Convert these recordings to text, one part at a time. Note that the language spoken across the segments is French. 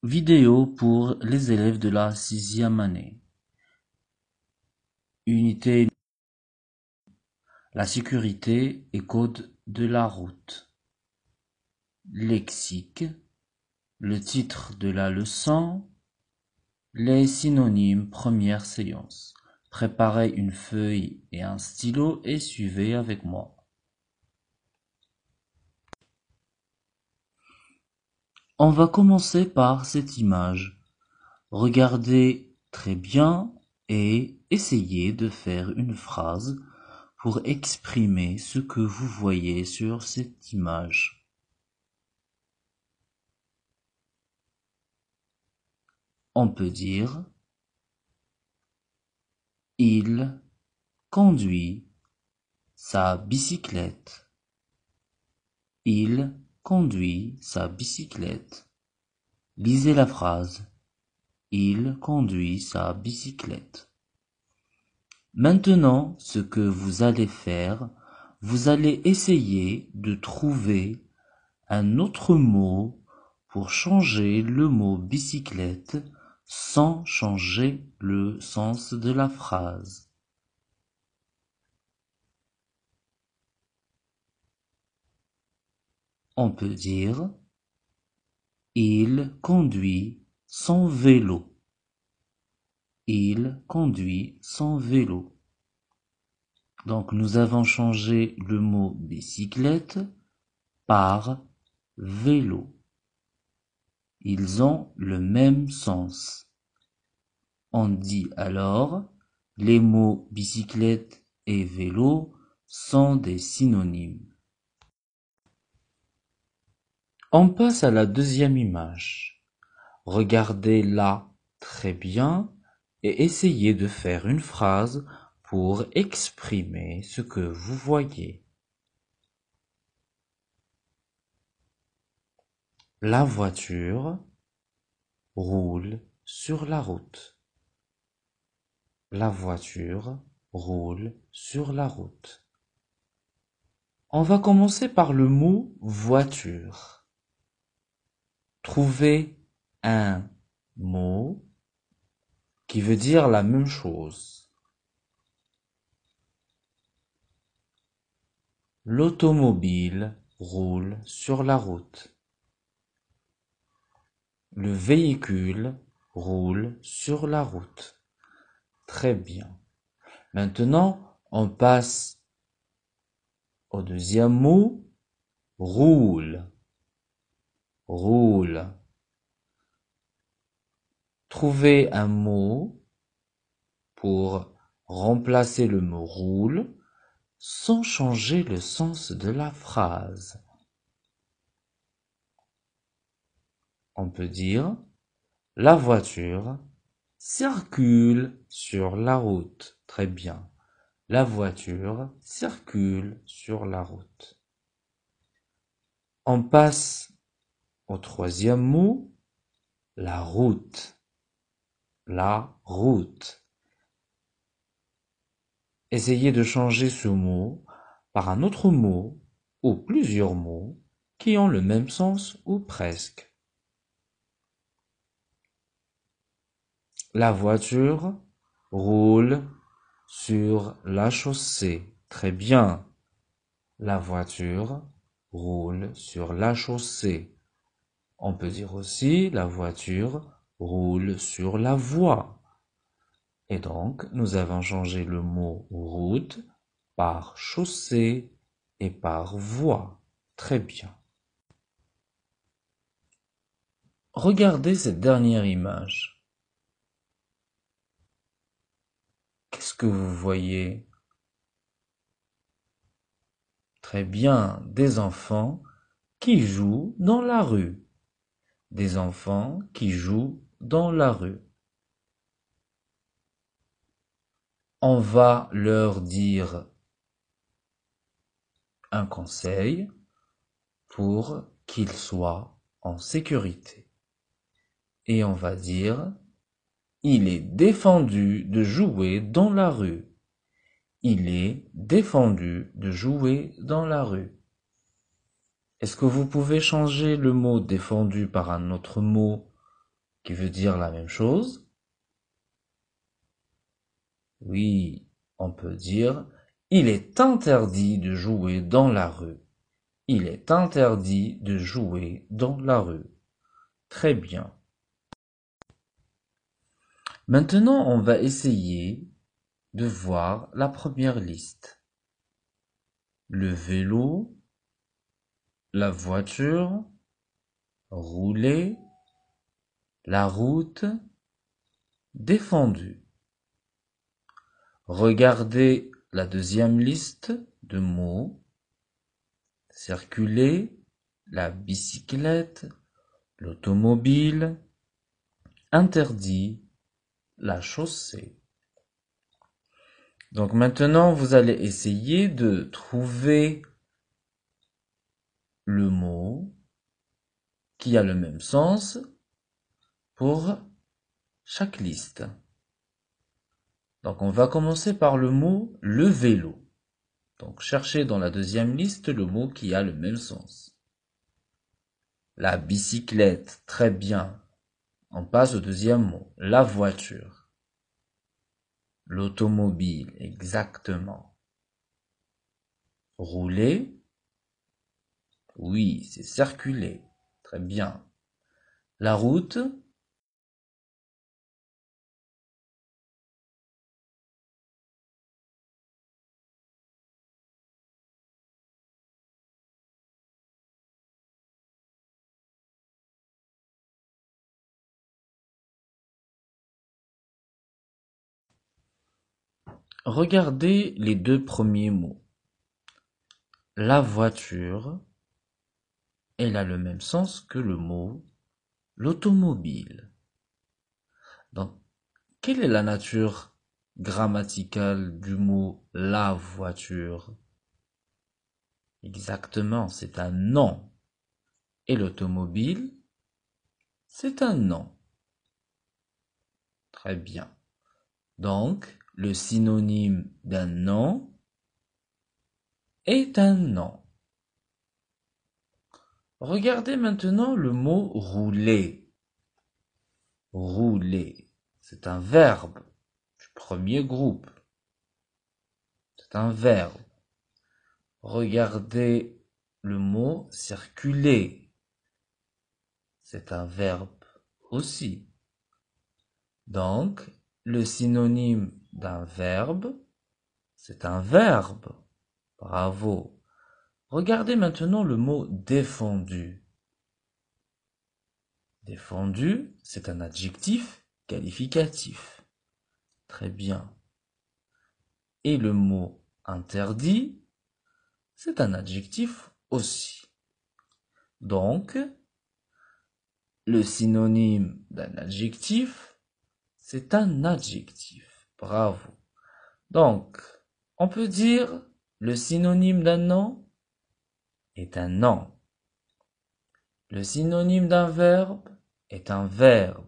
Vidéo pour les élèves de la 6e année. Unité: la sécurité et code de la route. Lexique. Le titre de la leçon. Les synonymes, première séance. Préparez une feuille et un stylo et suivez avec moi. On va commencer par cette image. Regardez très bien et essayez de faire une phrase pour exprimer ce que vous voyez sur cette image. On peut dire: il conduit sa bicyclette. Il conduit sa bicyclette. Lisez la phrase. Il conduit sa bicyclette. Maintenant, ce que vous allez faire, vous allez essayer de trouver un autre mot pour changer le mot bicyclette sans changer le sens de la phrase. On peut dire: il conduit son vélo. Il conduit son vélo. Donc nous avons changé le mot bicyclette par vélo. Ils ont le même sens. On dit alors: les mots bicyclette et vélo sont des synonymes. On passe à la deuxième image. Regardez-la très bien et essayez de faire une phrase pour exprimer ce que vous voyez. La voiture roule sur la route. La voiture roule sur la route. On va commencer par le mot voiture. Trouvez un mot qui veut dire la même chose. L'automobile roule sur la route. Le véhicule roule sur la route. Très bien. Maintenant, on passe au deuxième mot, roule. Roule. Trouvez un mot pour remplacer le mot roule sans changer le sens de la phrase. On peut dire: la voiture circule sur la route. Très bien. La voiture circule sur la route. On passe au troisième mot, la route. La route. Essayez de changer ce mot par un autre mot ou plusieurs mots qui ont le même sens ou presque. La voiture roule sur la chaussée. Très bien. La voiture roule sur la chaussée. On peut dire aussi: la voiture roule sur la voie. Et donc, nous avons changé le mot route par chaussée et par voie. Très bien. Regardez cette dernière image. Qu'est-ce que vous voyez? Très bien, des enfants qui jouent dans la rue. Des enfants qui jouent dans la rue. On va leur dire un conseil pour qu'ils soient en sécurité. Et on va dire: il est défendu de jouer dans la rue. Il est défendu de jouer dans la rue. Est-ce que vous pouvez changer le mot défendu par un autre mot qui veut dire la même chose. Oui, on peut dire « Il est interdit de jouer dans la rue ». Il est interdit de jouer dans la rue. Très bien. Maintenant, on va essayer de voir la première liste. Le vélo, la voiture, rouler, la route, défendu. Regardez la deuxième liste de mots. Circuler, la bicyclette, l'automobile, interdit, la chaussée. Donc maintenant, vous allez essayer de trouver le mot qui a le même sens pour chaque liste. Donc on va commencer par le mot le vélo. Donc cherchez dans la deuxième liste le mot qui a le même sens. La bicyclette, très bien. On passe au deuxième mot, la voiture. L'automobile, exactement. Rouler, oui, c'est circuler, très bien. La route, regardez les deux premiers mots. La voiture, elle a le même sens que le mot l'automobile. Donc, quelle est la nature grammaticale du mot la voiture? Exactement, c'est un nom. Et l'automobile, c'est un nom. Très bien. Donc, le synonyme d'un nom est un nom. Regardez maintenant le mot rouler. Rouler, c'est un verbe du premier groupe. C'est un verbe. Regardez le mot circuler. C'est un verbe aussi. Donc, le synonyme d'un verbe, c'est un verbe. Bravo. Regardez maintenant le mot défendu. Défendu, c'est un adjectif qualificatif. Très bien. Et le mot interdit, c'est un adjectif aussi. Donc, le synonyme d'un adjectif, c'est un adjectif. Bravo. Donc, on peut dire le synonyme d'un nom est un nom. Le synonyme d'un verbe est un verbe.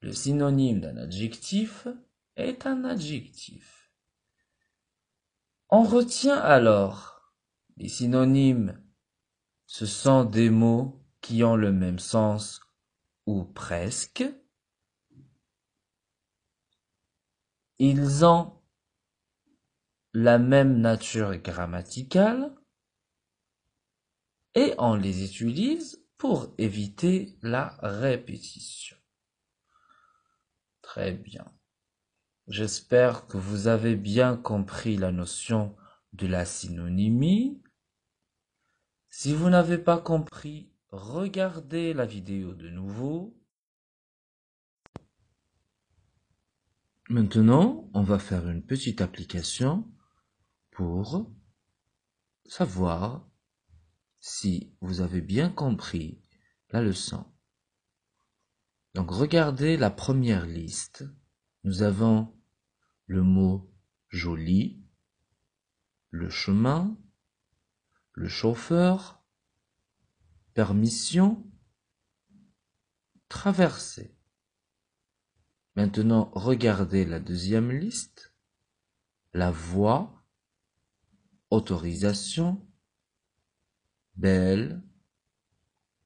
Le synonyme d'un adjectif est un adjectif. On retient alors les synonymes. Ce sont des mots qui ont le même sens ou presque. Ils ont la même nature grammaticale et on les utilise pour éviter la répétition. Très bien. J'espère que vous avez bien compris la notion de la synonymie. Si vous n'avez pas compris, regardez la vidéo de nouveau. Maintenant, on va faire une petite application pour savoir si vous avez bien compris la leçon. Donc, regardez la première liste. Nous avons le mot joli, le chemin, le chauffeur, permission, traverser. Maintenant, regardez la deuxième liste. La voie, autorisation, belle,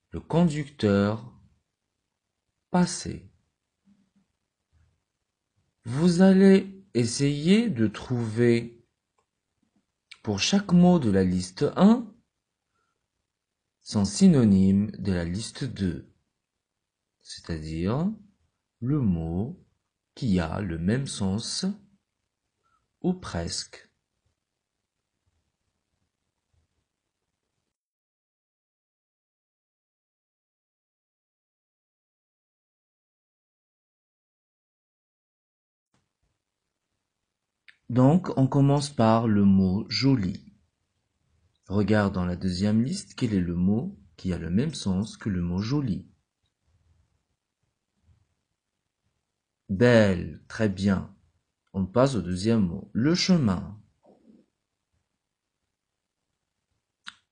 le conducteur, passé. Vous allez essayer de trouver pour chaque mot de la liste 1 son synonyme de la liste 2, c'est-à-dire le mot qui a le même sens ou presque. Donc, on commence par le mot joli. Regarde dans la deuxième liste quel est le mot qui a le même sens que le mot joli. Belle, très bien. On passe au deuxième mot. Le chemin.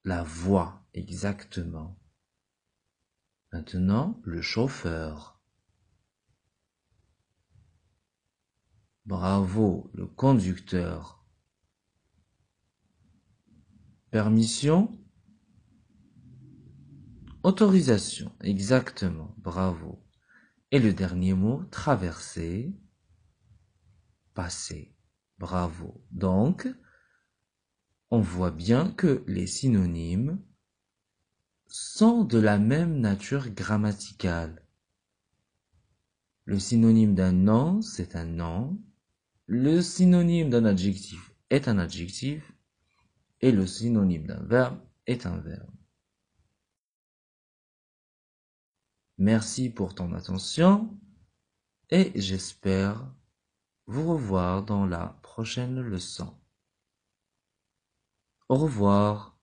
La voie, exactement. Maintenant, le chauffeur. Bravo, le conducteur. Permission. Autorisation, exactement, bravo. Et le dernier mot, traverser, passer, bravo. Donc, on voit bien que les synonymes sont de la même nature grammaticale. Le synonyme d'un nom, c'est un nom. Le synonyme d'un adjectif est un adjectif. Et le synonyme d'un verbe est un verbe. Merci pour ton attention et j'espère vous revoir dans la prochaine leçon. Au revoir.